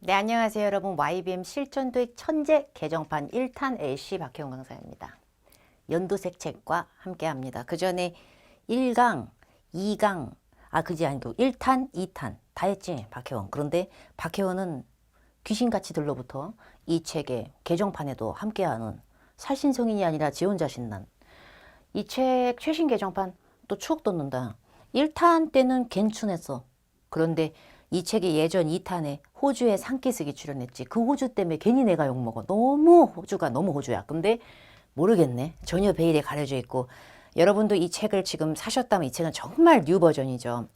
네, 안녕하세요 여러분. YBM 실전도입 천재 개정판 1탄 LC 박혜원 강사입니다. 연두색 책과 함께합니다. 그 전에 1강, 2강, 그지 아니고 1탄, 2탄 다 했지 박혜원. 그런데 박혜원은 귀신같이 들로부터 이 책의 개정판에도 함께하는 살신성인이 아니라 지 혼자 신난 이 책 최신 개정판 또 추억 돋는다. 1탄 때는 괜찮았어. 그런데 이 책의 예전 2탄에 호주의 상기슭이 출연했지. 그 호주 때문에 괜히 내가 욕먹어. 호주가 너무 호주야. 근데 모르겠네. 전혀 베일에 가려져 있고. 여러분도 이 책을 지금 사셨다면 이 책은 정말 뉴 버전이죠.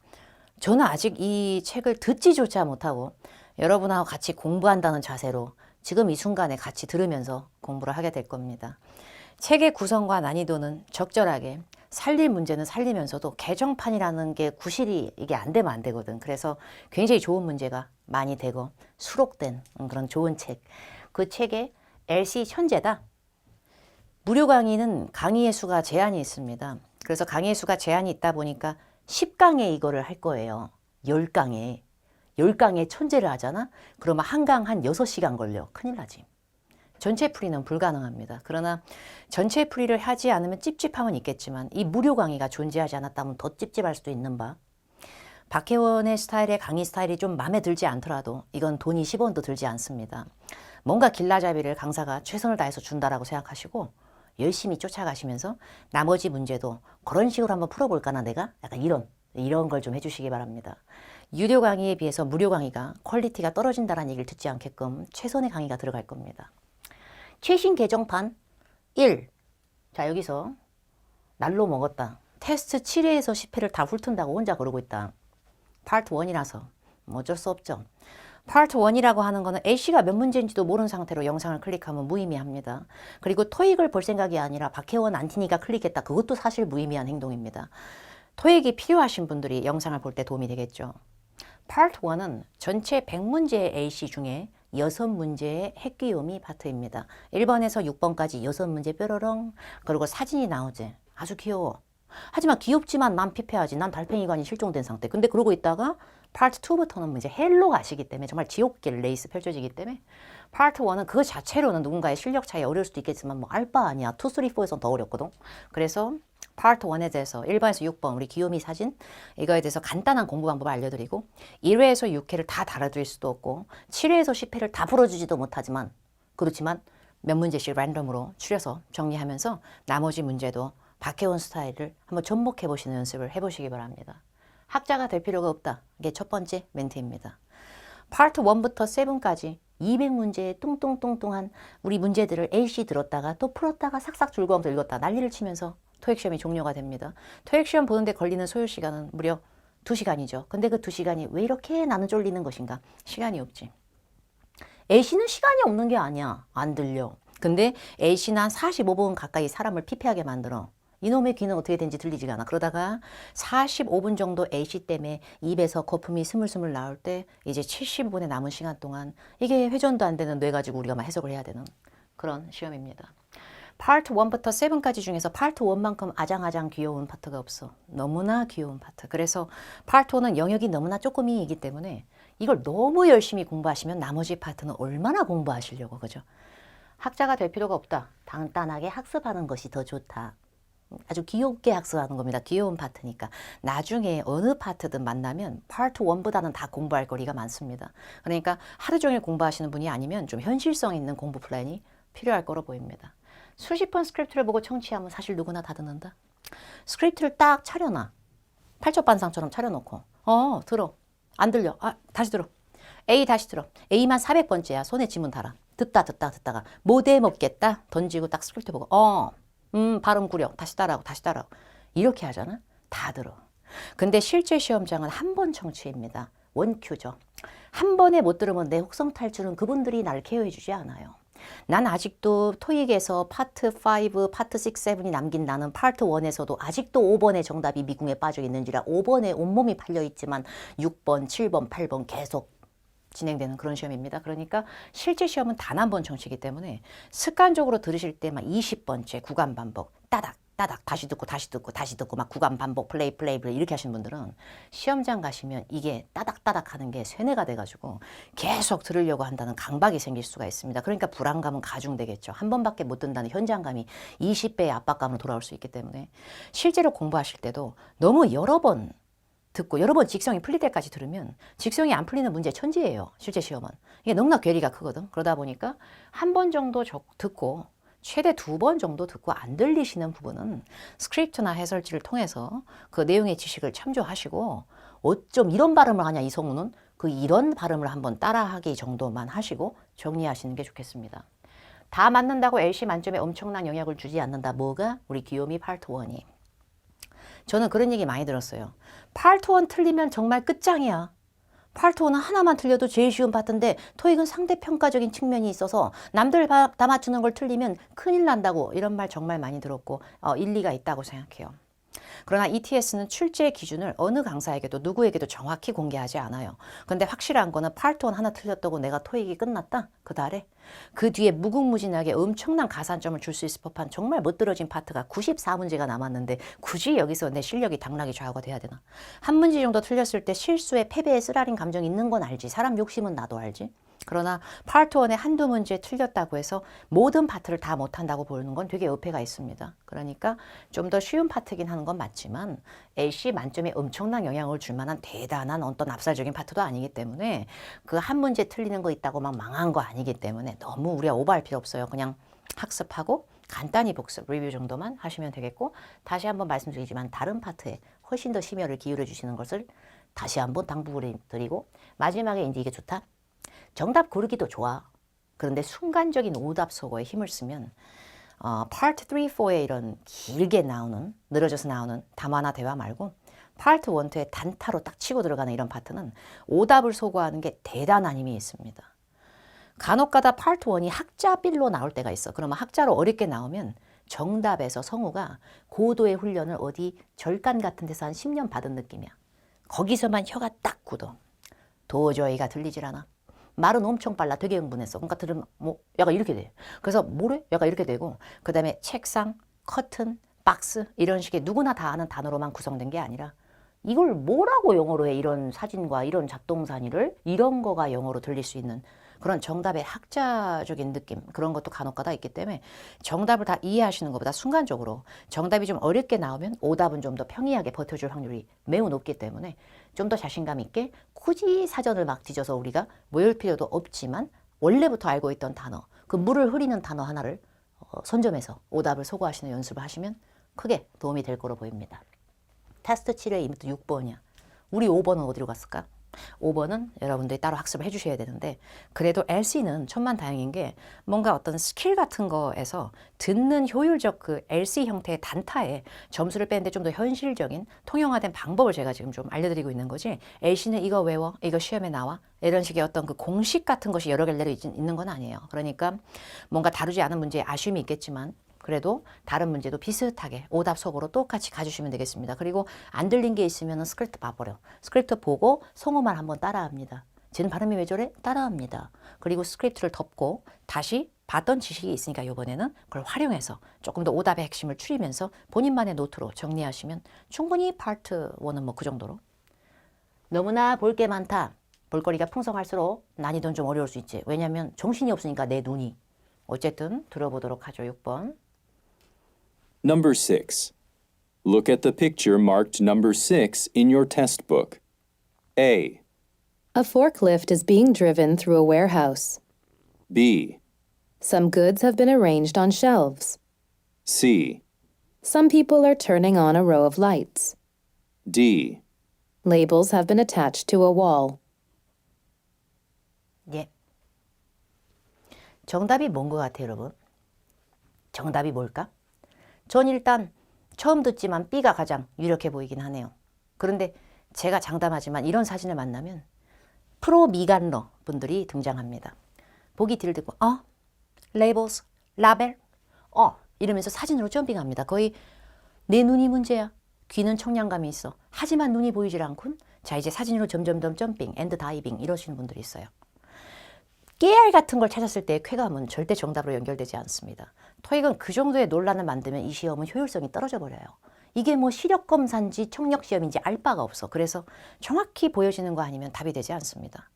저는 아직 이 책을 듣지조차 못하고 여러분하고 같이 공부한다는 자세로 지금 이 순간에 같이 들으면서 공부를 하게 될 겁니다. 책의 구성과 난이도는 적절하게 살릴 문제는 살리면서도 개정판이라는 게 구실이 이게 안 되면 안 되거든. 그래서 굉장히 좋은 문제가 많이 되고 수록된 그런 좋은 책. 그 책에 LC 천재다. 무료 강의는 강의의 수가 제한이 있습니다. 그래서 강의의 수가 제한이 있다 보니까 10강에 이거를 할 거예요. 10강에. 10강에 천재를 하잖아? 그러면 한 강 한 6시간 걸려. 큰일 나지. 전체 풀이는 불가능합니다. 그러나 전체 풀이를 하지 않으면 찝찝함은 있겠지만 이 무료 강의가 존재하지 않았다면 더 찝찝할 수도 있는 바. 박혜원의 스타일의 강의 스타일이 좀 마음에 들지 않더라도 이건 돈이 10원도 들지 않습니다. 뭔가 길라잡이를 강사가 최선을 다해서 준다라고 생각하시고 열심히 쫓아가시면서 나머지 문제도 그런 식으로 한번 풀어볼까나 내가? 약간 이런 걸 좀 해주시기 바랍니다. 유료 강의에 비해서 무료 강의가 퀄리티가 떨어진다는 얘기를 듣지 않게끔 최선의 강의가 들어갈 겁니다. 최신 개정판 1. 자, 여기서 날로 먹었다. 테스트 7회에서 10회를 다 훑은다고 혼자 그러고 있다. 파트 1이라서 어쩔 수 없죠. 파트 1이라고 하는 거는 A씨가 몇 문제인지도 모르는 상태로 영상을 클릭하면 무의미합니다. 그리고 토익을 볼 생각이 아니라 박혜원 안티니가 클릭했다. 그것도 사실 무의미한 행동입니다. 토익이 필요하신 분들이 영상을 볼 때 도움이 되겠죠. 파트 1은 전체 100문제의 A씨 중에 6문제의 핵귀요미 파트입니다. 1번에서 6번까지 6문제 뾰로롱. 그리고 사진이 나오지. 아주 귀여워. 하지만 귀엽지만 난 피폐하지. 난 달팽이관이 실종된 상태. 근데 그러고 있다가 파트 2부터는 이제 헬로 가시기 때문에 정말 지옥길 레이스 펼쳐지기 때문에 파트 1은 그 자체로는 누군가의 실력 차이 어려울 수도 있겠지만 뭐 알바 아니야. 2, 3, 4에선 더 어렵거든. 그래서 파트 1에 대해서 1번에서 6번 우리 귀요미 사진 이거에 대해서 간단한 공부 방법을 알려드리고 1회에서 6회를 다 달아드릴 수도 없고 7회에서 10회를 다 풀어주지도 못하지만 그렇지만 몇 문제씩 랜덤으로 추려서 정리하면서 나머지 문제도 박혜원 스타일을 한번 접목해 보시는 연습을 해보시기 바랍니다. 학자가 될 필요가 없다. 이게 첫 번째 멘트입니다. 파트 1부터 7까지 200문제의 뚱뚱뚱뚱한 우리 문제들을 LC 들었다가 또 풀었다가 삭삭 줄거면서 읽었다 난리를 치면서 토익 시험이 종료가 됩니다. 토익 시험 보는데 걸리는 소요 시간은 무려 2시간이죠. 근데 그 2시간이 왜 이렇게 나는 쫄리는 것인가? 시간이 없지. A씨는 시간이 없는 게 아니야. 안 들려. 근데 A씨는 한 45분 가까이 사람을 피폐하게 만들어. 이놈의 귀는 어떻게 된지 들리지가 않아. 그러다가 45분 정도 A씨 때문에 입에서 거품이 스물스물 나올 때 이제 70분의 남은 시간 동안 이게 회전도 안 되는 뇌 가지고 우리가 막 해석을 해야 되는 그런 시험입니다. 파트 1부터 7까지 중에서 파트 1만큼 아장아장 귀여운 파트가 없어. 너무나 귀여운 파트. 그래서 파트 1은 영역이 너무나 조금이기 때문에 이걸 너무 열심히 공부하시면 나머지 파트는 얼마나 공부하시려고, 그죠? 학자가 될 필요가 없다. 간단하게 학습하는 것이 더 좋다. 아주 귀엽게 학습하는 겁니다. 귀여운 파트니까. 나중에 어느 파트든 만나면 파트 1보다는 다 공부할 거리가 많습니다. 그러니까 하루 종일 공부하시는 분이 아니면 좀 현실성 있는 공부 플랜이 필요할 거로 보입니다. 수십 번 스크립트를 보고 청취하면 사실 누구나 다 듣는다. 스크립트를 딱 차려놔. 팔첩반상처럼 차려놓고 들어. 안 들려. 다시 들어. A 다시 들어. A만 400번째야. 손에 지문 달아. 듣다가 못 해먹겠다. 던지고 딱 스크립트 보고 발음 구려. 다시 따라하고 다시 따라하고. 이렇게 하잖아. 다 들어. 근데 실제 시험장은 한 번 청취입니다. 원큐죠. 한 번에 못 들으면 내 혹성 탈출은 그분들이 날 케어해 주지 않아요. 난 아직도 토익에서 파트 5, 파트 6, 7이 남긴 나는 파트 1에서도 아직도 5번의 정답이 미궁에 빠져 있는지라 5번에 온몸이 팔려 있지만 6번, 7번, 8번 계속 진행되는 그런 시험입니다. 그러니까 실제 시험은 단 한 번 청취이기 때문에 습관적으로 들으실 때만 20번째 구간 반복 따닥 따닥 다시 듣고 다시 듣고 다시 듣고 막 구간 반복 플레이 이렇게 하시는 분들은 시험장 가시면 이게 따닥따닥 하는 게 쇠뇌가 돼가지고 계속 들으려고 한다는 강박이 생길 수가 있습니다. 그러니까 불안감은 가중되겠죠. 한 번밖에 못 듣는다는 현장감이 20배의 압박감으로 돌아올 수 있기 때문에 실제로 공부하실 때도 너무 여러 번 듣고 여러 번 직성이 풀릴 때까지 들으면 직성이 안 풀리는 문제 천지예요. 실제 시험은. 이게 너무나 괴리가 크거든. 그러다 보니까 한 번 정도 듣고 최대 2번 정도 듣고 안 들리시는 부분은 스크립트나 해설지를 통해서 그 내용의 지식을 참조하시고 어쩜 이런 발음을 하냐 이성우는 그 이런 발음을 한번 따라하기 정도만 하시고 정리하시는 게 좋겠습니다. 다 맞는다고 LC 만점에 엄청난 영향을 주지 않는다. 뭐가? 우리 귀요미 파트 1이. 저는 그런 얘기 많이 들었어요. 파트 1 틀리면 정말 끝장이야. 파트 1은 하나만 틀려도 제일 쉬운 파트인데 토익은 상대평가적인 측면이 있어서 남들 다 맞추는 걸 틀리면 큰일 난다고 이런 말 정말 많이 들었고 일리가 있다고 생각해요. 그러나 ETS는 출제 기준을 어느 강사에게도 누구에게도 정확히 공개하지 않아요. 근데 확실한 거는 파트 1 하나 틀렸다고 내가 토익이 끝났다? 그 달에? 그 뒤에 무궁무진하게 엄청난 가산점을 줄 수 있을 법한 정말 멋들어진 파트가 94문제가 남았는데 굳이 여기서 내 실력이 당락이 좌우가 돼야 되나? 한 문제 정도 틀렸을 때 실수에 패배에 쓰라린 감정이 있는 건 알지. 사람 욕심은 나도 알지. 그러나 파트 1에 한두 문제 틀렸다고 해서 모든 파트를 다 못한다고 보는 건 되게 어폐가 있습니다. 그러니까 좀 더 쉬운 파트긴 하는 건 맞지만 LC 만점에 엄청난 영향을 줄 만한 대단한 어떤 압살적인 파트도 아니기 때문에 그 한 문제 틀리는 거 있다고 막 망한 거 아니기 때문에 너무 우리가 오버할 필요 없어요. 그냥 학습하고 간단히 복습, 리뷰 정도만 하시면 되겠고 다시 한번 말씀드리지만 다른 파트에 훨씬 더 심혈을 기울여 주시는 것을 다시 한번 당부를 드리고 마지막에 이제 이게 좋다. 정답 고르기도 좋아. 그런데 순간적인 오답 속어에 힘을 쓰면 파트 3, 4에 이런 길게 나오는 늘어져서 나오는 담화나 대화 말고 파트 1, 2에 단타로 딱 치고 들어가는 이런 파트는 오답을 소거하는 게 대단한 힘이 있습니다. 간혹가다 파트 1이 학자빌로 나올 때가 있어. 그러면 학자로 어렵게 나오면 정답에서 성우가 고도의 훈련을 어디 절간 같은 데서 한 10년 받은 느낌이야. 거기서만 혀가 딱 굳어. 도저히가 들리질 않아. 말은 엄청 빨라. 되게 흥분했어. 그러니까 들으면 뭐 약간 이렇게 돼. 그래서 뭐래? 약간 이렇게 되고 그 다음에 책상, 커튼, 박스 이런 식의 누구나 다 아는 단어로만 구성된 게 아니라 이걸 뭐라고 영어로 해? 이런 사진과 이런 잡동사니를 이런 거가 영어로 들릴 수 있는 그런 정답의 학자적인 느낌 그런 것도 간혹가다 있기 때문에 정답을 다 이해하시는 것보다 순간적으로 정답이 좀 어렵게 나오면 오답은 좀 더 평이하게 버텨줄 확률이 매우 높기 때문에 좀 더 자신감 있게 굳이 사전을 막 뒤져서 우리가 모일 필요도 없지만 원래부터 알고 있던 단어 그 물을 흐리는 단어 하나를 선점해서 오답을 소거하시는 연습을 하시면 크게 도움이 될 거로 보입니다. 테스트 7회 이부터 6번이야. 우리 5번은 어디로 갔을까? 5번은 여러분들이 따로 학습을 해주셔야 되는데 그래도 LC는 천만다행인 게 뭔가 어떤 스킬 같은 거에서 듣는 효율적 그 LC 형태의 단타에 점수를 빼는데 좀 더 현실적인 통용화된 방법을 제가 지금 좀 알려드리고 있는 거지 LC는 이거 외워 이거 시험에 나와 이런 식의 어떤 그 공식 같은 것이 여러 갈래로 있는 건 아니에요. 그러니까 뭔가 다루지 않은 문제에 아쉬움이 있겠지만 그래도 다른 문제도 비슷하게 오답 속으로 똑같이 가주시면 되겠습니다. 그리고 안 들린 게 있으면 스크립트 봐버려. 스크립트 보고 성우만 한번 따라합니다. 쟤는 발음이 왜 저래? 따라합니다. 그리고 스크립트를 덮고 다시 봤던 지식이 있으니까 이번에는 그걸 활용해서 조금 더 오답의 핵심을 추리면서 본인만의 노트로 정리하시면 충분히 파트 1은 뭐 그 정도로. 너무나 볼 게 많다. 볼거리가 풍성할수록 난이도는 좀 어려울 수 있지. 왜냐하면 정신이 없으니까 내 눈이. 어쨌든 들어보도록 하죠. 6번. Number 6. Look at the picture marked number 6 in your test book. A, A forklift is being driven through a warehouse. B, Some goods have been arranged on shelves. C, Some people are turning on a row of lights. D. Labels have been attached to a wall. 예. 정답이 뭔 것 같아요, 여러분? 정답이 뭘까? 전 일단 처음 듣지만 B가 가장 유력해 보이긴 하네요. 그런데 제가 장담하지만 이런 사진을 만나면 프로 미간러 분들이 등장합니다. 보기 뒤를 듣고 레이블스, 라벨, 이러면서 사진으로 점핑합니다. 거의 내 눈이 문제야. 귀는 청량감이 있어. 하지만 눈이 보이질 않군. 자 이제 사진으로 점점점 점핑, 엔드 다이빙 이러시는 분들이 있어요. 깨알 같은 걸 찾았을 때의 쾌감은 절대 정답으로 연결되지 않습니다. 토익은 그 정도의 논란을 만들면 이 시험은 효율성이 떨어져 버려요. 이게 뭐 시력 검사인지 청력 시험인지 알 바가 없어. 그래서 정확히 보여지는 거 아니면 답이 되지 않습니다.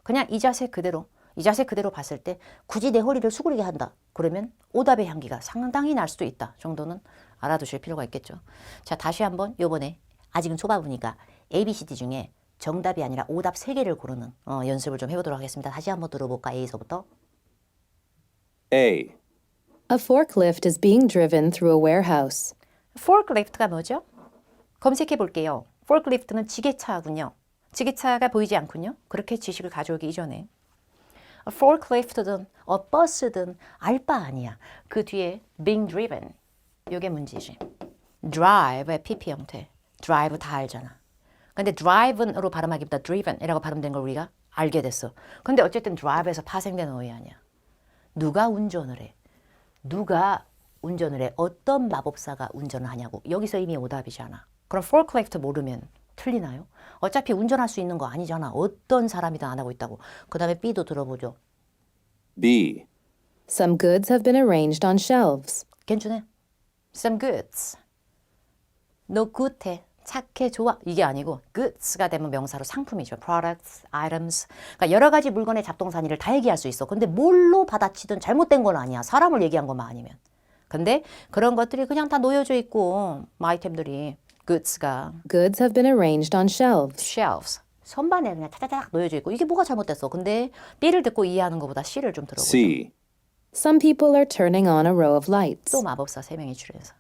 그냥 이 자세 그대로 봤을 때 굳이 내 허리를 수그리게 한다. 그러면 오답의 향기가 상당히 날 수도 있다 정도는 알아두실 필요가 있겠죠. 자, 다시 한번 요번에 아직은 초반부니까 ABCD 중에 정답이 아니라 오답 3개를 고르는 연습을 좀 해보도록 하겠습니다. 다시 한번 들어볼까? A서부터. A. A forklift is being driven through a warehouse. forklift가 뭐죠? 검색해 볼게요. forklift는 지게차군요. 지게차가 보이지 않군요. 그렇게 지식을 가져오기 이전에 a forklift든 a bus든 알 바 아니야. 그 뒤에 being driven 이게 문제지. drive의 PP 형태. drive 다 알잖아. 근데 driven으로 발음하기보다 driven이라고 발음된 걸 우리가 알게 됐어. 근데 어쨌든 drive에서 파생된 어휘 아니야. 누가 운전을 해? 누가 운전을 해? 어떤 마법사가 운전을 하냐고. 여기서 이미 오답이잖아. 그럼 forklift 모르면 틀리나요? 어차피 운전할 수 있는 거 아니잖아. 어떤 사람이든 안 하고 있다고. 그 다음에 B도 들어보죠. B. Some goods have been arranged on shelves. 괜찮네. Some goods. 너 굿해. 착해. 좋아. 이게 아니고 goods가 되면 명사로 상품이죠. products, items. 그러니까 여러 가지 물건의 잡동사니를 다 얘기할 수 있어. 근데 뭘로 받아치든 잘못된 건 아니야. 사람을 얘기한 것만 아니면. 근데 그런 것들이 그냥 다 놓여져 있고 아이템들이 goods가 Goods have been arranged on shelves. shelves. 선반에 그냥 차차작 놓여져 있고 이게 뭐가 잘못됐어. 근데 B를 듣고 이해하는 것보다 C를 좀 들어보죠. C. Some people are turning on a row of lights. 또 마법사 3명이 출연해서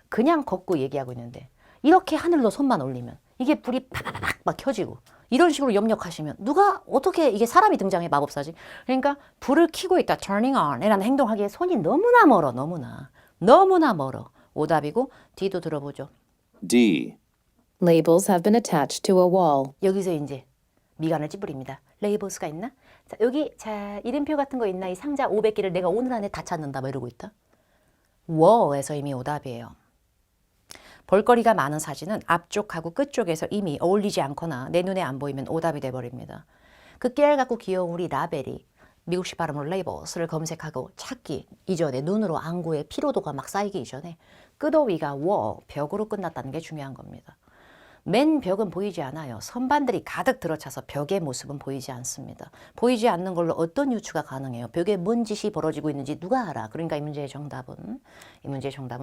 그냥 걷고 얘기하고 있는데 이렇게 하늘로 손만 올리면 이게 불이 팍팍 막 켜지고 이런 식으로 염력하시면 누가 어떻게 이게 사람이 등장해 마법사지. 그러니까 불을 켜고 있다. turning on 이라는 행동하기에 손이 너무나 멀어. 너무나 멀어. 오답이고 D도 들어보죠. D. Labels have been attached to a wall. 여기서 이제 미간을 찌푸립니다. 레이버스가 있나? 자, 여기 자 이름표 같은 거 있나? 이 상자 500개를 내가 오늘 안에 다 찾는다 뭐 이러고 있다. wall에서 이미 오답이에요. 볼거리가 많은 사진은 앞쪽하고 끝쪽에서 이미 어울리지 않거나 내 눈에 안 보이면 오답이 돼버립니다. 그 깨알 같고 귀여운 우리 라벨이 미국식 발음으로 레이버스를 검색하고 찾기 이전에 눈으로 안구에 피로도가 막 쌓이기 이전에 끝어위가 wall, 벽으로 끝났다는 게 중요한 겁니다. 맨 벽은 보이지 않아요. 선반들이 가득 들어차서 벽의 모습은 보이지 않습니다. 보이지 않는 걸로 어떤 유추가 가능해요? 벽에 뭔 짓이 벌어지고 있는지 누가 알아? 그러니까 이 문제의 정답은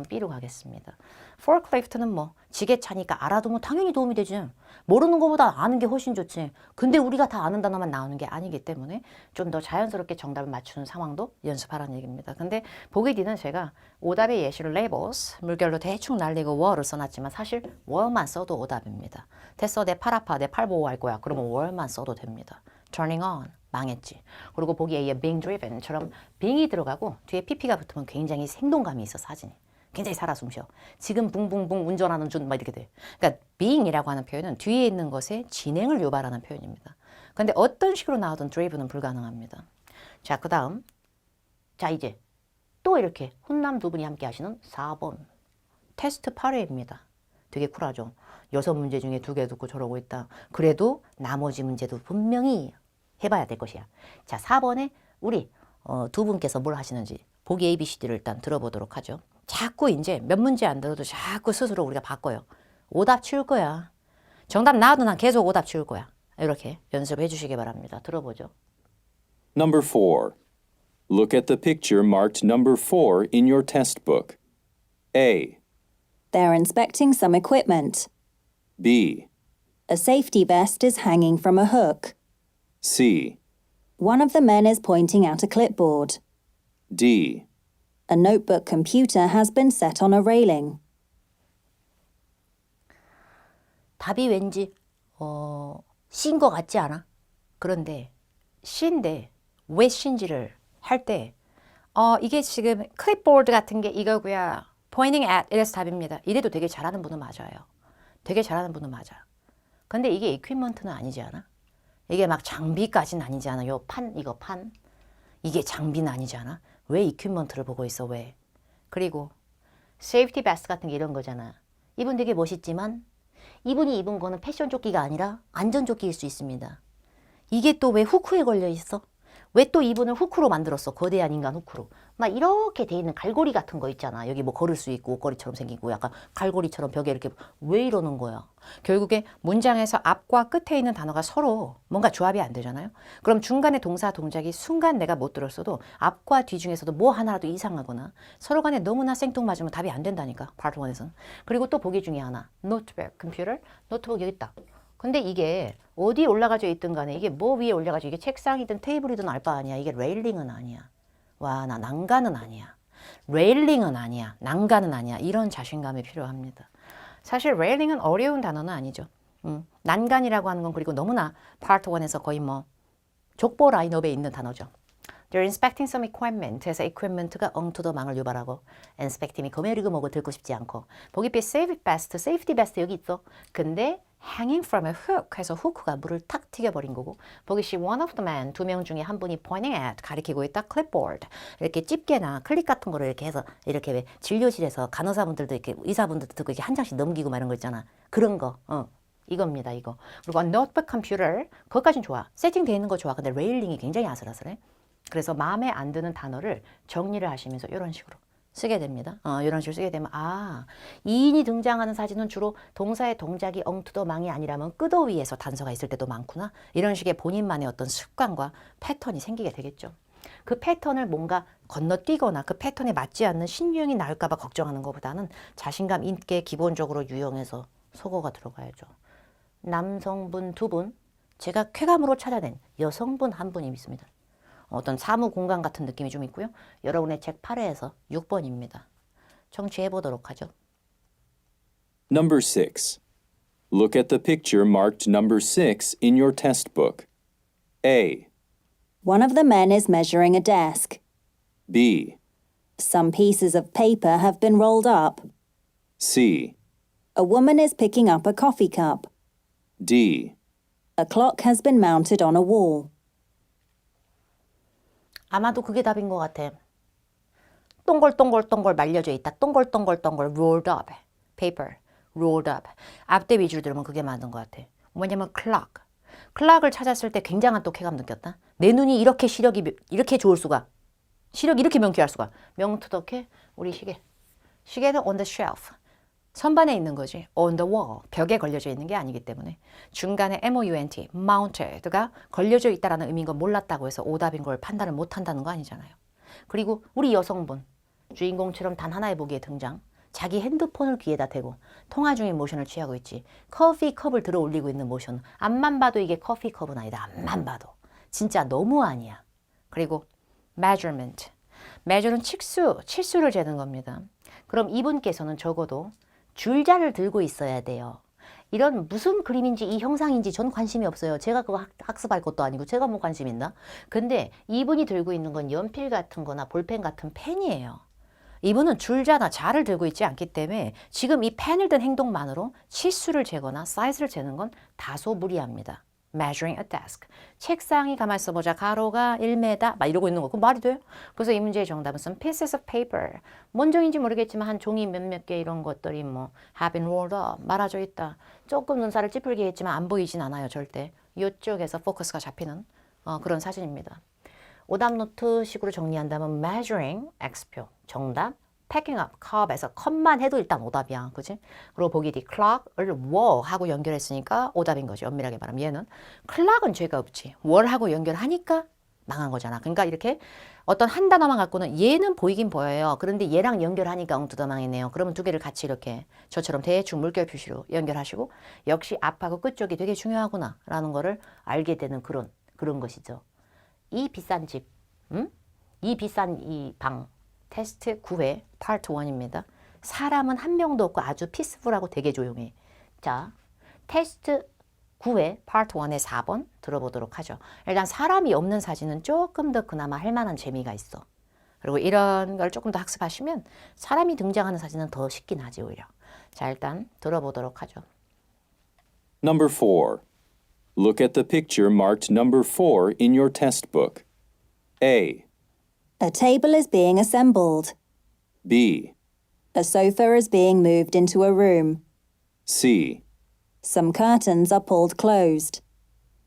B로 가겠습니다. forklift는 뭐 지게차니까 알아두면 당연히 도움이 되지. 모르는 것보다 아는 게 훨씬 좋지. 근데 우리가 다 아는 단어만 나오는 게 아니기 때문에 좀 더 자연스럽게 정답을 맞추는 상황도 연습하라는 얘기입니다. 근데 보기 뒤는 제가 오답의 예시를 labels, 물결로 대충 날리고 wall을 써놨지만 사실 wall만 써도 오답입니다. 됐어, 내 팔 아파, 내 팔 보호할 거야. 그러면 wall만 써도 됩니다. turning on, 망했지. 그리고 보기 A에 being driven처럼 being이 들어가고 뒤에 pp가 붙으면 굉장히 생동감이 있어, 사진이. 굉장히 살아 숨쉬어. 지금 붕붕붕 운전하는 중 막 이렇게 돼. 그러니까 being이라고 하는 표현은 뒤에 있는 것의 진행을 유발하는 표현입니다. 근데 어떤 식으로 나오든 driven은 불가능합니다. 자, 그 다음. 자, 이제 또 이렇게 훈남 두 분이 함께 하시는 4번. 테스트 8회입니다. 되게 쿨하죠. 6문제 중에 2개 듣고 저러고 있다. 그래도 나머지 문제도 분명히 해봐야 될 것이야. 자, 4번에 우리 두 분께서 뭘 하시는지 보기 ABCD를 일단 들어보도록 하죠. 자꾸 이제 몇 문제 안 들어도 자꾸 스스로 우리가 바꿔요. 오답 치울 거야. 정답 나와도 난 계속 오답 치울 거야. 이렇게 연습해 주시기 바랍니다. 들어보죠. Number 4. Look at the picture marked number 4 in your test book. A. They're inspecting some equipment. B. A safety vest is hanging from a hook. C. One of the men is pointing at a clipboard. D. A notebook computer has been set on a railing. 답이 왠지 C인 것 같지 않아? 그런데 C인데 왜 C인지를 할 때 이게 지금 클립보드 같은 게 이거고요. pointing at 이래서 답입니다. 이래도 되게 잘하는 분은 맞아요. 되게 잘하는 분은 맞아. 근데 이게 equipment는 아니지 않아? 이게 막 장비까지는 아니지 않아? 요 판, 이거 판. 이게 장비는 아니지 않아? 왜 equipment를 보고 있어? 왜? 그리고 safety vest 같은 게 이런 거잖아. 이분 되게 멋있지만 이분이 입은 거는 패션 조끼가 아니라 안전 조끼일 수 있습니다. 이게 또 왜 후크에 걸려 있어? 왜 또 이분을 후크로 만들었어? 거대한 인간 후크로. 막 이렇게 돼 있는 갈고리 같은 거 있잖아. 여기 뭐 걸을 수 있고 옷걸이처럼 생기고 약간 갈고리처럼 벽에 이렇게 왜 이러는 거야? 결국에 문장에서 앞과 끝에 있는 단어가 서로 뭔가 조합이 안 되잖아요. 그럼 중간에 동사 동작이 순간 내가 못 들었어도 앞과 뒤 중에서도 뭐 하나라도 이상하거나 서로 간에 너무나 생뚱맞으면 답이 안 된다니까. 파트 1에서는. 그리고 또 보기 중에 하나. 노트북, 컴퓨터, 노트북 여기 있다. 근데 이게 어디 올라가져 있든 간에 이게 뭐 위에 올라가져 이게 책상이든 테이블이든 알 바 아니야. 이게 레일링은 아니야. 와, 나 난간은 아니야. 레일링은 아니야. 난간은 아니야. 이런 자신감이 필요합니다. 사실 레일링은 어려운 단어는 아니죠. 난간이라고 하는 건 그리고 너무나 파트 1에서 거의 뭐 족보 라인업에 있는 단어죠. They're inspecting some equipment. 해서 equipment가 엉투더망을 유발하고 inspecting이 거메리그먹을 들고 싶지 않고 보기 비 safety best, safety best 여기 있어. 근데 hanging from a hook 해서 후크가 물을 탁 튀겨버린 거고 보기 씨 one of the men, 두 명 중에 한 분이 pointing at 가리키고 있다 clipboard 이렇게 집게나 클립 같은 거를 이렇게 해서 이렇게 왜 진료실에서 간호사분들도 이렇게 의사분들도 듣고 이렇게 한 장씩 넘기고 막 이런 거 있잖아. 그런 거. 이겁니다, 이거. 그리고 notebook computer, 그것까진 좋아. 세팅되어 있는 거 좋아. 근데 레일링이 굉장히 아슬아슬해. 그래서 마음에 안 드는 단어를 정리를 하시면서 이런 식으로 쓰게 됩니다. 이런 식으로 쓰게 되면 이인이 등장하는 사진은 주로 동사의 동작이 엉투더망이 아니라면 끄더 위에서 단서가 있을 때도 많구나. 이런 식의 본인만의 어떤 습관과 패턴이 생기게 되겠죠. 그 패턴을 뭔가 건너뛰거나 그 패턴에 맞지 않는 신유형이 나올까 봐 걱정하는 것보다는 자신감 있게 기본적으로 유형해서 속어가 들어가야죠. 남성분 2분, 제가 쾌감으로 찾아낸 여성분 1분이 있습니다. 어떤 사무 공간 같은 느낌이 좀 있고요. 여러분의 책 8회에서 6번입니다. 청취해 보도록 하죠. Number 6. Look at the picture marked number 6 in your test book. A, One of the men is measuring a desk. B, Some pieces of paper have been rolled up. C, A woman is picking up a coffee cup. D. A clock has been mounted on a wall. 아마도 그게 답인 것 같아. 동글동글동글 말려져 있다. 동글동글동글 rolled up. paper, rolled up. 앞대 위주로 들으면 그게 맞는 것 같아. 왜냐면 clock. clock을 찾았을 때 굉장한 또 쾌감 느꼈다. 내 눈이 이렇게 시력이 이렇게 좋을 수가. 시력이 이렇게 명쾌할 수가. 명투덕해 우리 시계. 시계는 on the shelf. 선반에 있는 거지. on the wall. 벽에 걸려져 있는 게 아니기 때문에 중간에 mount, mounted가 걸려져 있다라는 의미인 건 몰랐다고 해서 오답인 걸 판단을 못한다는 거 아니잖아요. 그리고 우리 여성분 주인공처럼 단 하나의 보기에 등장. 자기 핸드폰을 귀에다 대고 통화 중인 모션을 취하고 있지. 커피 컵을 들어 올리고 있는 모션. 앞만 봐도 이게 커피 컵은 아니다. 앞만 봐도. 진짜 너무 아니야. 그리고 measurement. measure는 치수를 재는 겁니다. 그럼 이분께서는 적어도 줄자를 들고 있어야 돼요. 이런 무슨 그림인지 이 형상인지 전 관심이 없어요. 제가 그거 학습할 것도 아니고 제가 뭐 관심 있나? 근데 이분이 들고 있는 건 연필 같은 거나 볼펜 같은 펜이에요. 이분은 줄자나 자를 들고 있지 않기 때문에 지금 이 펜을 든 행동만으로 치수를 재거나 사이즈를 재는 건 다소 무리합니다. measuring a desk. 책상이 가만 있어보자. 가로가 1m 막 이러고 있는 거. 그럼 말이 돼요? 그래서 이 문제의 정답은 some pieces of paper. 뭔 종인지 모르겠지만 한 종이 몇몇 개 이런 것들이 뭐 have been rolled up. 말아져 있다. 조금 눈살을 찌푸리게 했지만 안 보이진 않아요. 절대. 이쪽에서 포커스가 잡히는 그런 사진입니다. 오답 노트식으로 정리한다면 measuring X표. 정답 packing up cup에서 컵만 해도 일단 오답이야. 그치? 그리고 보기 뒤 clock을 war하고 연결했으니까 오답인 거지. 엄밀하게 말하면 얘는 clock은 죄가 없지. war하고 연결하니까 망한 거잖아. 그러니까 이렇게 어떤 한 단어만 갖고는 얘는 보이긴 보여요. 그런데 얘랑 연결하니까 엉뚱도 망했네요. 그러면 두 개를 같이 이렇게 저처럼 대충 물결 표시로 연결하시고 역시 앞하고 끝쪽이 되게 중요하구나 라는 거를 알게 되는 그런 것이죠. 이 비싼 집, 이 비싼 이 방 테스트 9회 파트 1입니다. 사람은 한 명도 없고 아주 피스풀하고 되게 조용해. 자, 테스트 9회 파트 1의 4번 들어보도록 하죠. 일단 사람이 없는 사진은 조금 더 그나마 할 만한 재미가 있어. 그리고 이런 걸 조금 더 학습하시면 사람이 등장하는 사진은 더 쉽긴 하지 오히려. 자, 일단 들어보도록 하죠. Number 4. Look at the picture marked number 4 in your test book. A, A table is being assembled. B, A sofa is being moved into a room. C, Some curtains are pulled closed.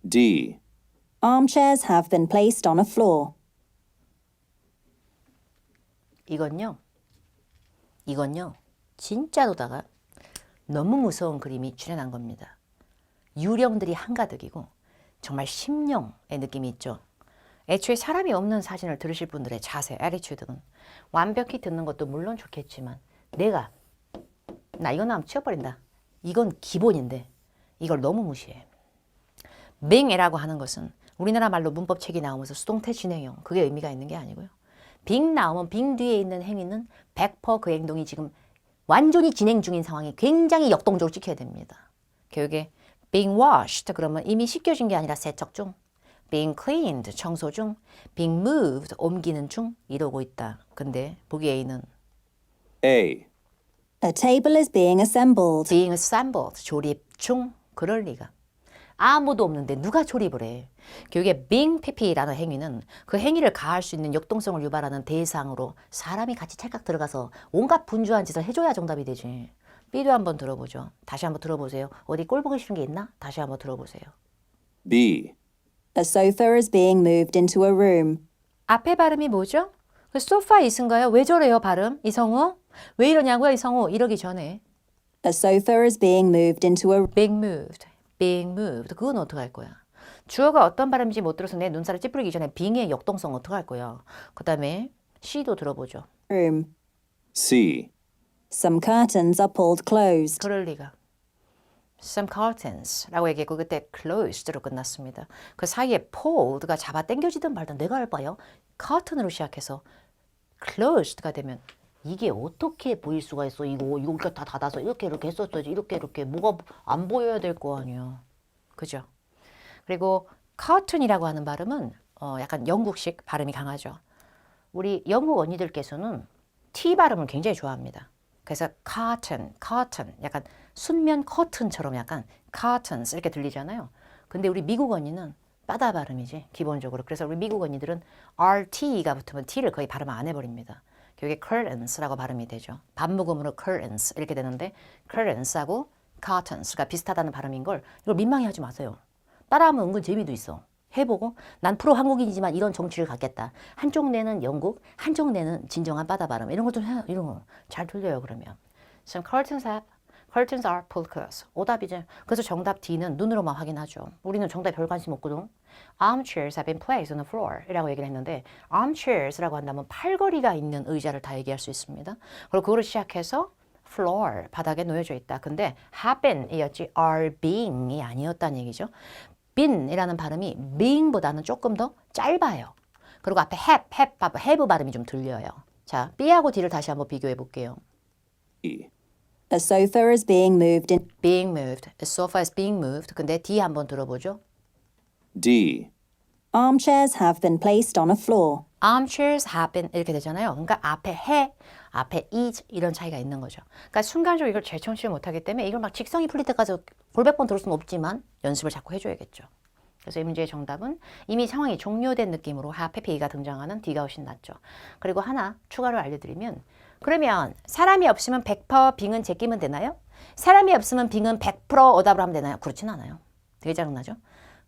D. Armchairs have been placed on a floor. 이건요, 진짜로다가 너무 무서운 그림이 출현한 겁니다. 유령들이 한가득이고 정말 심령의 느낌이 있죠. 애초에 사람이 없는 사진을 들으실 분들의 자세, 애티튜드는 완벽히 듣는 것도 물론 좋겠지만 나 이거 나면 치워버린다. 이건 기본인데 이걸 너무 무시해. being이라고 하는 것은 우리나라 말로 문법책이 나오면서 수동태 진행형 그게 의미가 있는 게 아니고요. being 나오면 being 뒤에 있는 행위는 100% 그 행동이 지금 완전히 진행 중인 상황이 굉장히 역동적으로 찍혀야 됩니다. 교육에 being washed 그러면 이미 씻겨진 게 아니라 세척 중, being cleaned 청소 중, being moved 옮기는 중 이러고 있다. 근데 보기 A는 A. A table is being assembled. being assembled 조립 중 그럴 리가. 아무도 없는데 누가 조립을 해. 교육에 being pp라는 행위는 그 행위를 가할 수 있는 역동성을 유발하는 대상으로 사람이 같이 찰칵 들어가서 온갖 분주한 짓을 해줘야 정답이 되지. B도 한번 들어보죠. 다시 한번 들어보세요. 어디 꼴 보기 싫은 게 있나? 다시 한번 들어보세요. B. A sofa is being moved into a room. 앞에 발음이 뭐죠? 그 소파 있은가요? 왜 저래요 발음? 이성우? 왜 이러냐고요 이성우? 이러기 전에 A sofa is being moved into a being moved, being moved 그건 어떡할 거야? 주어가 어떤 발음인지 못 들어서 내 눈살을 찌푸리기 전에 being의 역동성 어떡할 거야? 그 다음에 C도 들어보죠. room. C. Some curtains are pulled closed. 그럴 리가. Some curtains라고 얘기했고 그때 closed로 끝났습니다. 그 사이에 pulled가 잡아 당겨지든 말든 내가 알바요. curtain으로 시작해서 closed가 되면 이게 어떻게 보일 수가 있어? 이거 이렇게 다 닫아서 이렇게 했었어야지. 이렇게 뭐가 안 보여야 될 거 아니야. 그죠? 그리고 curtain이라고 하는 발음은 약간 영국식 발음이 강하죠. 우리 영국 언니들께서는 T 발음을 굉장히 좋아합니다. 그래서 curtain 약간 순면 커튼처럼 약간 curtains 이렇게 들리잖아요. 근데 우리 미국 언니는 바다 발음이지 기본적으로. 그래서 우리 미국 언니들은 RT가 붙으면 T를 거의 발음 안 해버립니다. 그게 curtains라고 발음이 되죠. 반무음으로 curtains 이렇게 되는데 curtains하고 curtains가 비슷하다는 발음인 걸 이걸 민망해하지 마세요. 따라하면 은근 재미도 있어. 해보고 난 프로 한국인이지만 이런 정치를 갖겠다. 한쪽 뇌는 영국, 한쪽 뇌는 진정한 바다 발음. 이런 걸 좀 해. 이런 거 잘 들려요 그러면. Some curtains are pulled close. 오답이죠. 그래서 정답 D는 눈으로만 확인하죠. 우리는 정답에 별 관심 없거든. Armchairs have been placed on the floor 이라고 얘기를 했는데 armchairs라고 한다면 팔걸이가 있는 의자를 다 얘기할 수 있습니다. 그리고 그거를 시작해서 floor, 바닥에 놓여져 있다. 근데 have been이었지 are being이 아니었다는 얘기죠. been이라는 발음이 being보다는 조금 더 짧아요. 그리고 앞에 have 발음이 좀 들려요. 자, B하고 D를 다시 한번 비교해 볼게요. E. A sofa is being moved in. being moved, a sofa is being moved. 근데 D 한번 들어보죠. D. Armchairs have been placed on a floor. armchairs have been 이렇게 되잖아요. 그러니까 앞에 is 이런 차이가 있는 거죠. 그러니까 순간적으로 이걸 재청취를 못하기 때문에 이걸 막 직성이 풀릴 때까지 골백 번 들을 수는 없지만 연습을 자꾸 해줘야겠죠. 그래서 이 문제의 정답은 이미 상황이 종료된 느낌으로 have B가 등장하는 D가 훨씬 낫죠. 그리고 하나 추가로 알려드리면 그러면 사람이 없으면 100% 빙은 제끼면 되나요? 사람이 없으면 빙은 100% 오답을 하면 되나요? 그렇진 않아요. 되게 짜증나죠?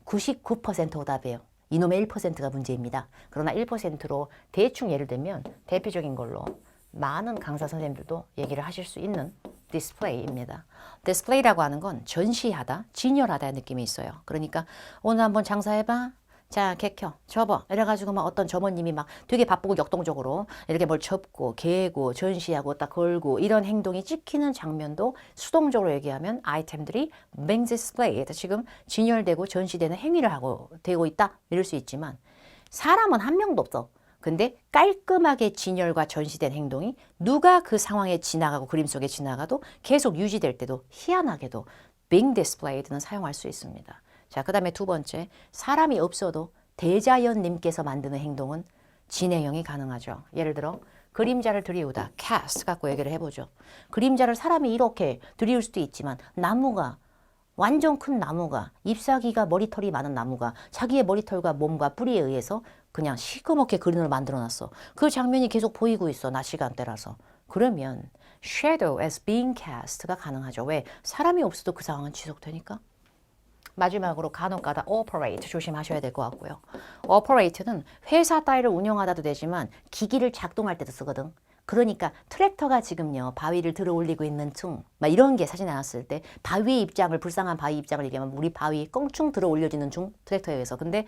99% 오답이에요. 이놈의 1%가 문제입니다. 그러나 1%로 대충 예를 들면 대표적인 걸로 많은 강사 선생님들도 얘기를 하실 수 있는 디스플레이입니다. 디스플레이라고 하는 건 전시하다, 진열하다의 느낌이 있어요. 그러니까 오늘 한번 장사해봐. 자, 개 켜, 접어. 이래가지고 막 어떤 점원님이 막 되게 바쁘고 역동적으로 이렇게 뭘 접고, 개고, 전시하고, 딱 걸고 이런 행동이 찍히는 장면도 수동적으로 얘기하면 아이템들이 being displayed, 지금 진열되고 전시되는 행위를 하고 되고 있다 이럴 수 있지만 사람은 한 명도 없어. 근데 깔끔하게 진열과 전시된 행동이 누가 그 상황에 지나가고 그림 속에 지나가도 계속 유지될 때도 희한하게도 being displayed는 사용할 수 있습니다. 자, 그 다음에 두 번째, 사람이 없어도 대자연님께서 만드는 행동은 진행형이 가능하죠. 예를 들어 그림자를 들이우다, cast 갖고 얘기를 해보죠. 그림자를 사람이 이렇게 들이울 수도 있지만 나무가 완전 큰 나무가 잎사귀가 머리털이 많은 나무가 자기의 머리털과 몸과 뿌리에 의해서 그냥 시커멓게 그림을 만들어놨어. 그 장면이 계속 보이고 있어. 낮 시간대라서. 그러면 shadow as being cast가 가능하죠. 왜? 사람이 없어도 그 상황은 지속되니까. 마지막으로 간혹가다 operate 조심하셔야 될 것 같고요. operate는 회사 따위를 운영하다도 되지만 기기를 작동할 때도 쓰거든. 그러니까 트랙터가 지금요 바위를 들어 올리고 있는 중 막 이런 게 사진에 나왔을 때 바위의 입장을 불쌍한 바위 입장을 얘기하면 우리 바위 껑충 들어 올려지는 중 트랙터에 의해서. 근데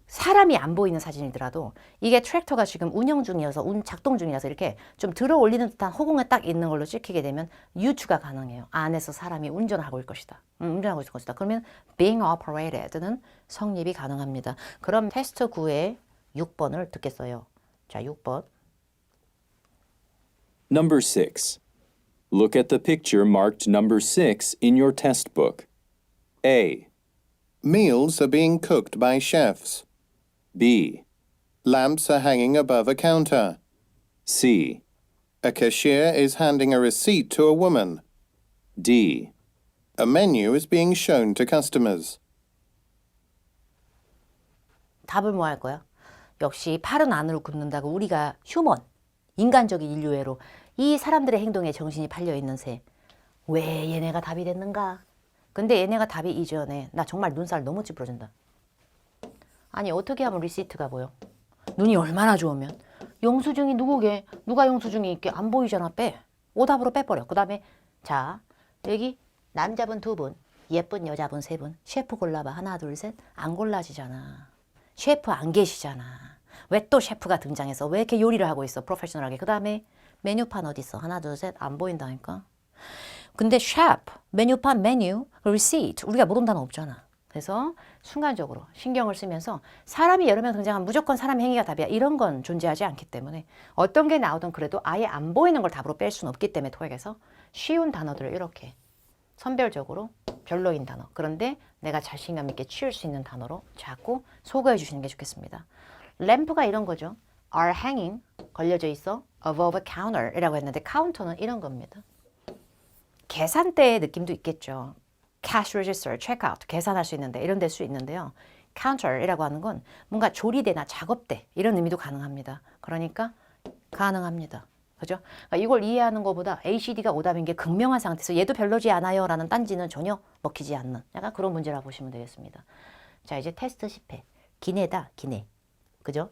사람이 안 보이는 사진이더라도 이게 트랙터가 지금 운영 중이어서 작동 중이라서 이렇게 좀 들어 올리는 듯한 허공에 딱 있는 걸로 찍히게 되면 유추가 가능해요. 안에서 사람이 운전하고 있을 것이다. 운전하고 있을 것이다. 그러면 being operated는 성립이 가능합니다. 그럼 테스트 9의 6번을 듣겠어요. 자, 6번. Number 6. Look at the picture marked number 6 in your test book. A, Meals are being cooked by chefs. B, Lamps are hanging above a counter. C, A cashier is handing a receipt to a woman. D. A menu is being shown to customers. 답을 뭐 할 거야? 역시 팔은 안으로 굽는다고 우리가 휴먼, 인간적인 인류애로 이 사람들의 행동에 정신이 팔려있는 새. 왜 얘네가 답이 됐는가? 근데 얘네가 답이 이전에 나 정말 눈살 너무 찌푸러진다. 아니 어떻게 하면 리시트가 보여? 눈이 얼마나 좋으면? 영수증이 누구게? 누가 영수증이 있게? 안 보이잖아. 빼. 오답으로 빼버려. 그 다음에 자 여기 남자분 2분, 예쁜 여자분 3분. 셰프 골라봐. 하나 둘 셋. 안 골라지잖아. 셰프 안 계시잖아. 왜 또 셰프가 등장해서 왜 이렇게 요리를 하고 있어? 프로페셔널하게. 그 다음에 메뉴판 어디 있어? 하나 둘 셋. 안 보인다니까. 근데 셰프, 메뉴판, 메뉴, receipt 우리가 못 온다는 없잖아. 그래서 순간적으로 신경을 쓰면서 사람이 여러 명 등장하면 무조건 사람 행위가 답이야. 이런 건 존재하지 않기 때문에 어떤 게 나오든 그래도 아예 안 보이는 걸 답으로 뺄 수는 없기 때문에 토익에서 쉬운 단어들을 이렇게 선별적으로 별로인 단어. 그런데 내가 자신감 있게 치울 수 있는 단어로 자꾸 소개해 주시는 게 좋겠습니다. 램프가 이런 거죠. are hanging 걸려져 있어 above a counter 이라고 했는데 카운터는 이런 겁니다. 계산대의 느낌도 있겠죠. cash register, checkout, 계산할 수 있는데 이런 될 수 있는데요. counter이라고 하는 건 뭔가 조리대나 작업대 이런 의미도 가능합니다. 그러니까 가능합니다. 그죠? 그러니까 이걸 이해하는 것보다 ACD가 오답인 게 극명한 상태에서 얘도 별로지 않아요 라는 딴지는 전혀 먹히지 않는 약간 그런 문제라 보시면 되겠습니다. 자 이제 테스트 10회. 기내다 기내. 그죠?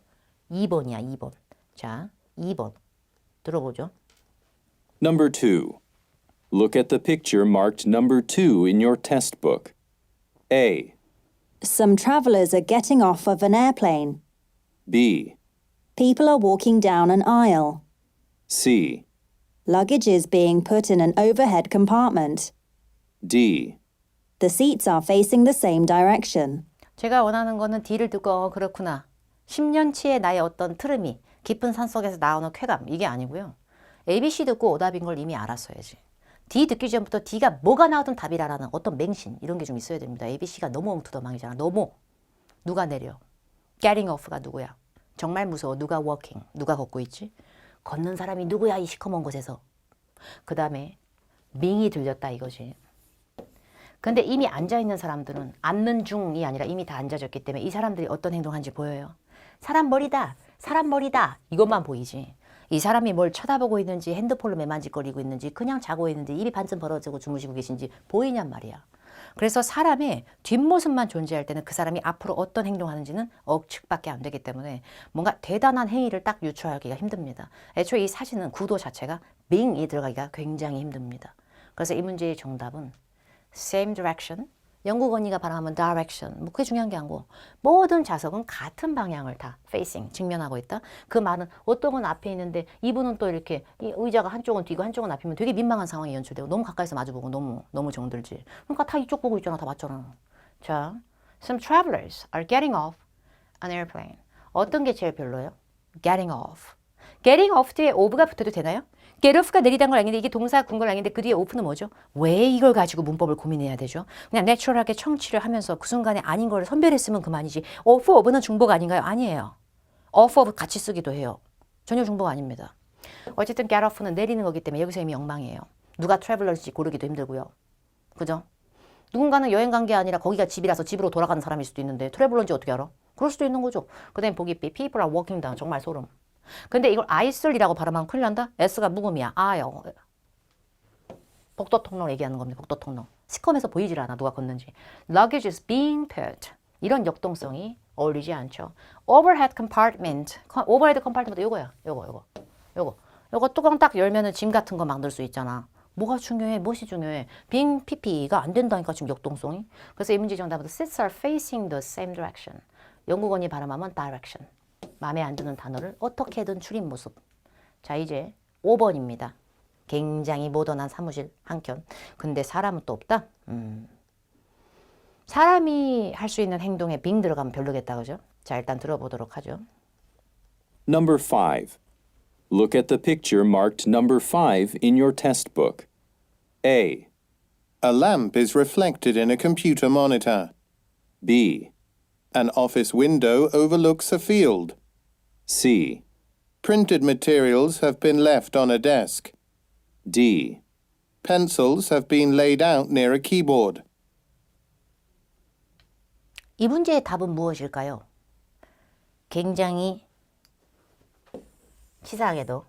2번이야 2번. 자 2번 들어보죠. Number 2. Look at the picture marked number 2 in your test book. A, Some travelers are getting off of an airplane. B, People are walking down an aisle. C, Luggage is being put in an overhead compartment. D. The seats are facing the same direction. 제가 원하는 거는 D를 듣고 그렇구나. 10년치의 나의 어떤 트름이 깊은 산속에서 나오는 쾌감 이게 아니고요. ABC 듣고 오답인 걸 이미 알았어야지. D 듣기 전부터 D가 뭐가 나오든 답이라는 어떤 맹신 이런 게 좀 있어야 됩니다. ABC가 너무 엉투더망이잖아. 너무. 누가 내려? getting off가 누구야? 정말 무서워. 누가 walking? 누가 걷고 있지? 걷는 사람이 누구야 이 시커먼 곳에서. 그 다음에 밍이 들렸다 이거지. 근데 이미 앉아있는 사람들은 앉는 중이 아니라 이미 다 앉아졌기 때문에 이 사람들이 어떤 행동하는지 보여요. 사람 머리다. 사람 머리다. 이것만 보이지. 이 사람이 뭘 쳐다보고 있는지 핸드폰을 매만지거리고 있는지 그냥 자고 있는지 입이 반쯤 벌어지고 주무시고 계신지 보이냔 말이야. 그래서 사람의 뒷모습만 존재할 때는 그 사람이 앞으로 어떤 행동하는지는 억측밖에 안 되기 때문에 뭔가 대단한 행위를 딱 유추하기가 힘듭니다. 애초에 이 사진은 구도 자체가 being이 들어가기가 굉장히 힘듭니다. 그래서 이 문제의 정답은 same direction, 영국 언니가 발음하면 direction, 뭐 그게 중요한 게 아니고 모든 좌석은 같은 방향을 다 facing, 직면하고 있다. 그 말은 어떤 건 앞에 있는데 이분은 또 이렇게 이 의자가 한쪽은 뒤고 한쪽은 앞이면 되게 민망한 상황이 연출되고 너무 가까이서 마주보고 너무 정들지. 그러니까 다 이쪽 보고 있잖아. 다 맞잖아. 자, some travelers are getting off an airplane. 어떤 게 제일 별로예요? getting off. getting off 뒤에 of가 붙어도 되나요? get off가 내리다는 걸 알겠는데 이게 동사 군걸 알겠는데 그 뒤에 off는 뭐죠? 왜 이걸 가지고 문법을 고민해야 되죠? 그냥 내추럴하게 청취를 하면서 그 순간에 아닌 걸 선별했으면 그만이지. off, of는 중복 아닌가요? 아니에요. off, of 같이 쓰기도 해요. 전혀 중복 아닙니다. 어쨌든 get off는 내리는 거기 때문에 여기서 이미 엉망이에요. 누가 트래블러인지 고르기도 힘들고요. 그죠? 누군가는 여행 간 게 아니라 거기가 집이라서 집으로 돌아가는 사람일 수도 있는데 트래블러인지 어떻게 알아? 그럴 수도 있는 거죠. 그 다음에 보기 B, people are walking down. 정말 소름. 근데 이걸 아이슬이라고 발음하면 큰일 난다? S가 묵음이야. 아요. 복도 통로 얘기하는 겁니다. 복도 통로. 시컴에서 보이질 않아 누가 걷는지. Luggage is being put. 이런 역동성이 어울리지 않죠. Overhead compartment. 오버헤드 컴파트먼트 요거야. 요거 뚜껑 딱 열면은 짐 같은 거 막 넣을 수 있잖아. 뭐가 중요해? 무엇이 중요해? being PP가 안 된다니까 지금 역동성이. 그래서 이 문제 정답은 seats are facing the same direction. 영국어니 발음하면 direction. 마음에 안 드는 단어를 어떻게든 줄인 모습. 자 이제 5번입니다. 굉장히 모던한 사무실 한켠. 근데 사람은 또 없다? 사람이 할 수 있는 행동에 being 들어가면 별로겠다 그죠? 자 일단 들어보도록 하죠. Number 5. Look at the picture marked number 5 in your test book. A, A lamp is reflected in a computer monitor. B, An office window overlooks a field. C, Printed materials have been left on a desk. D. Pencils have been laid out near a keyboard. 이 문제의 답은 무엇일까요? 굉장히 치사하게도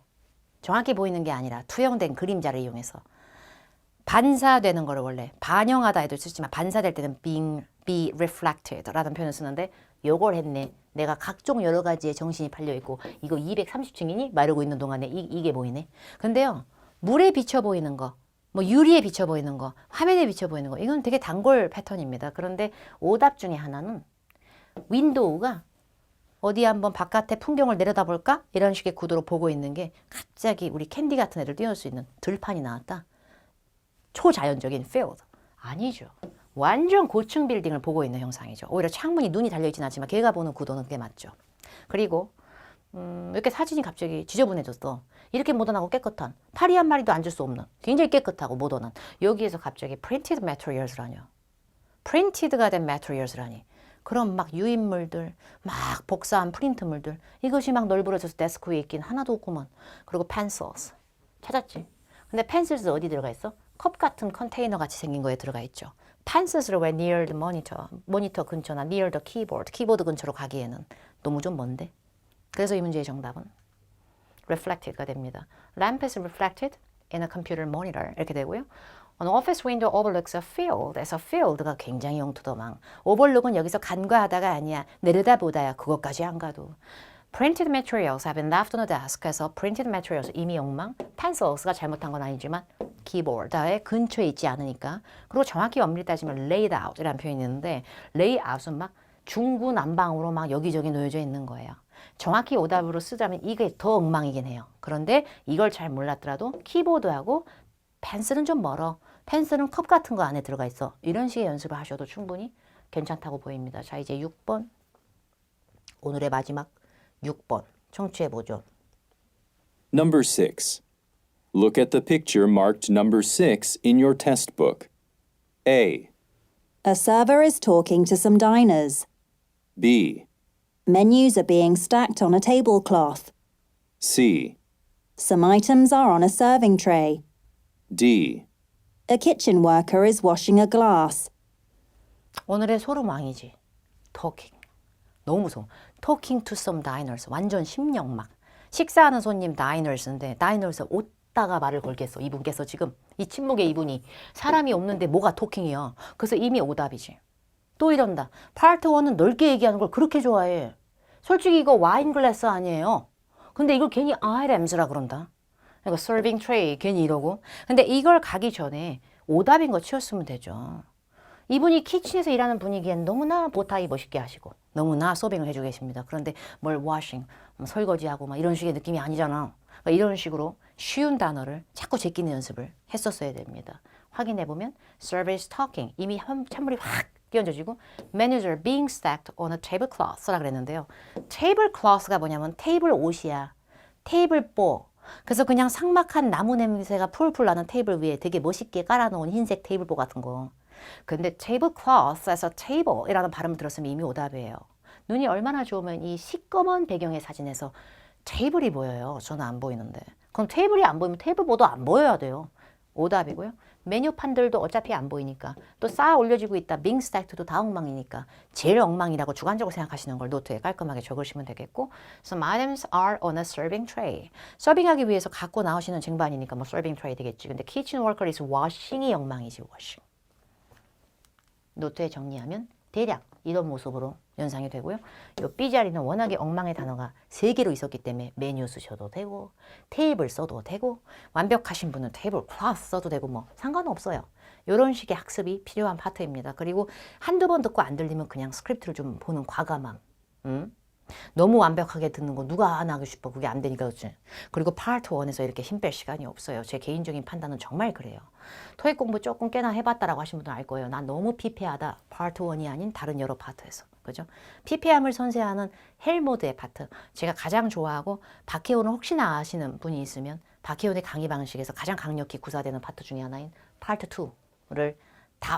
정확히 보이는 게 아니라 투영된 그림자를 이용해서 반사되는 거를 원래 반영하다 해도 쓰지만 반사될 때는 be reflected 라는 표현을 쓰는데 요걸 했네. 내가 각종 여러 가지에 정신이 팔려 있고 이거 230층이니? 말하고 있는 동안에 이게 보이네. 근데요. 물에 비쳐 보이는 거, 뭐 유리에 비쳐 보이는 거, 화면에 비쳐 보이는 거 이건 되게 단골 패턴입니다. 그런데 오답 중에 하나는 윈도우가 어디 한번 바깥의 풍경을 내려다볼까? 이런 식의 구도로 보고 있는 게 갑자기 우리 캔디 같은 애들 띄울 수 있는 들판이 나왔다. 초자연적인 field. 아니죠. 완전 고층 빌딩을 보고 있는 형상이죠. 오히려 창문이 눈이 달려있진 않지만 걔가 보는 구도는 그게 맞죠. 그리고 이렇게 사진이 갑자기 지저분해졌어. 이렇게 모던하고 깨끗한 파리 한 마리도 앉을 수 없는 굉장히 깨끗하고 모던한 여기에서 갑자기 printed materials라뇨. printed가 된 materials라니. 그럼 막 유인물들, 막 복사한 프린트물들 이것이 막 널브러져서 데스크 위에 있긴 하나도 없구먼. 그리고 pencils 찾았지. 근데 pencils 어디 들어가 있어? 컵 같은 컨테이너 같이 생긴 거에 들어가 있죠. pencils를 왜 near the monitor, 모니터 근처나 near the keyboard, 키보드 근처로 가기에는 너무 좀 먼데. 그래서 이 문제의 정답은 reflected가 됩니다. Lamp is reflected in a computer monitor 이렇게 되고요. An office window overlooks a field. 에서 field가 굉장히 영투더망. overlook은 여기서 간과하다가 아니야. 내려다보다야. 그것까지 안 가도. Printed materials have been left on the desk. 해서 printed materials 이미 엉망. pencils가 잘못한 건 아니지만 keyboard의 근처에 있지 않으니까. 그리고 정확히 엄밀히 따지면 laid out 이라는 표현이 있는데 lay out은 막 중구난방으로 막 여기저기 놓여져 있는 거예요. 정확히 오답으로 쓰자면 이게 더 엉망이긴 해요. 그런데 이걸 잘 몰랐더라도 키보드하고 펜슬은 좀 멀어. 펜슬은 컵 같은 거 안에 들어가 있어. 이런 식의 연습을 하셔도 충분히 괜찮다고 보입니다. 자, 이제 6번. 오늘의 마지막 6번. 청취해보죠. Number 6. Look at the picture marked number 6 in your test book. A, A server is talking to some diners. B, Menus are being stacked on a tablecloth. C, Some items are on a serving tray. D. A kitchen worker is washing a glass. 오늘의 소름왕이지. Talking. 너무 무서워. Talking to some diners. 완전 심령막. 식사하는 손님 diners인데 diners 옷다가 말을 걸겠어. 이분께서 지금 이 침묵의 이분이 사람이 없는데 뭐가 talking이야. 그래서 이미 오답이지. 또 이런다. 파트 1은 넓게 얘기하는 걸 그렇게 좋아해. 솔직히 이거 와인 글래스 아니에요. 근데 이걸 괜히 items라 그런다. 그러니까 serving tray 괜히 이러고. 근데 이걸 가기 전에 오답인 거 치웠으면 되죠. 이분이 키친에서 일하는 분위기엔 너무나 보타이 멋있게 하시고 너무나 서빙을 해주고 계십니다. 그런데 뭘 washing, 설거지하고 막 이런 식의 느낌이 아니잖아. 그러니까 이런 식으로 쉬운 단어를 자꾸 제끼는 연습을 했었어야 됩니다. 확인해보면 service talking 이미 찬물이 확 끼얹어지고 menus are being stacked on a tablecloth라 그랬는데요. tablecloth가 뭐냐면 테이블 옷이야. 테이블보. 그래서 그냥 삭막한 나무 냄새가 풀풀 나는 테이블 위에 되게 멋있게 깔아놓은 흰색 테이블보 같은 거. 근데 tablecloth에서 table이라는 발음을 들었으면 이미 오답이에요. 눈이 얼마나 좋으면 이 시꺼먼 배경의 사진에서 테이블이 보여요. 저는 안 보이는데. 그럼 테이블이 안 보이면 테이블보도 안 보여야 돼요. 오답이고요. 메뉴판들도 어차피 안 보이니까 또 쌓아 올려지고 있다. being stacked도 다 엉망이니까 제일 엉망이라고 주관적으로 생각하시는 걸 노트에 깔끔하게 적으시면 되겠고 Some items are on a serving tray. 서빙하기 위해서 갖고 나오시는 쟁반이니까 뭐 serving tray 되겠지. 근데 kitchen worker is washing이 엉망이지. washing. 노트에 정리하면 대략 이런 모습으로 연상이 되고요. 이 B 자리는 워낙에 엉망의 단어가 3개로 있었기 때문에 메뉴 쓰셔도 되고 테이블 써도 되고 완벽하신 분은 테이블 클래스 써도 되고 뭐 상관없어요. 이런 식의 학습이 필요한 파트입니다. 그리고 한두 번 듣고 안 들리면 그냥 스크립트를 좀 보는 과감함. 너무 완벽하게 듣는 거 누가 안 하고 싶어. 그게 안 되니까 그렇지. 그리고 파트 1에서 이렇게 힘 뺄 시간이 없어요. 제 개인적인 판단은 정말 그래요. 토익 공부 조금 꽤나 해봤다라고 하신 분들 알 거예요. 난 너무 피폐하다. 파트 1이 아닌 다른 여러 파트에서. 그죠? 피폐함을 선세하는 헬모드의 파트. 제가 가장 좋아하고 박혜원을 혹시나 아시는 분이 있으면 박혜원의 강의 방식에서 가장 강력히 구사되는 파트 중에 하나인 파트 2를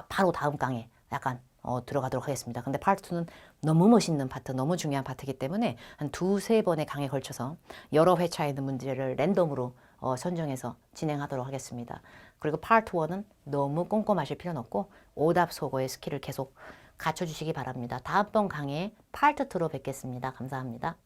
바로 다음 강에 약간 들어가도록 하겠습니다. 근데 파트 2는 너무 멋있는 파트, 너무 중요한 파트이기 때문에 한 2-3번의 강에 걸쳐서 여러 회차에 있는 문제를 랜덤으로 선정해서 진행하도록 하겠습니다. 그리고 파트 1은 너무 꼼꼼하실 필요는 없고 오답 소거의 스킬을 계속 갖춰주시기 바랍니다. 다음번 강의에 파트 2로 뵙겠습니다. 감사합니다.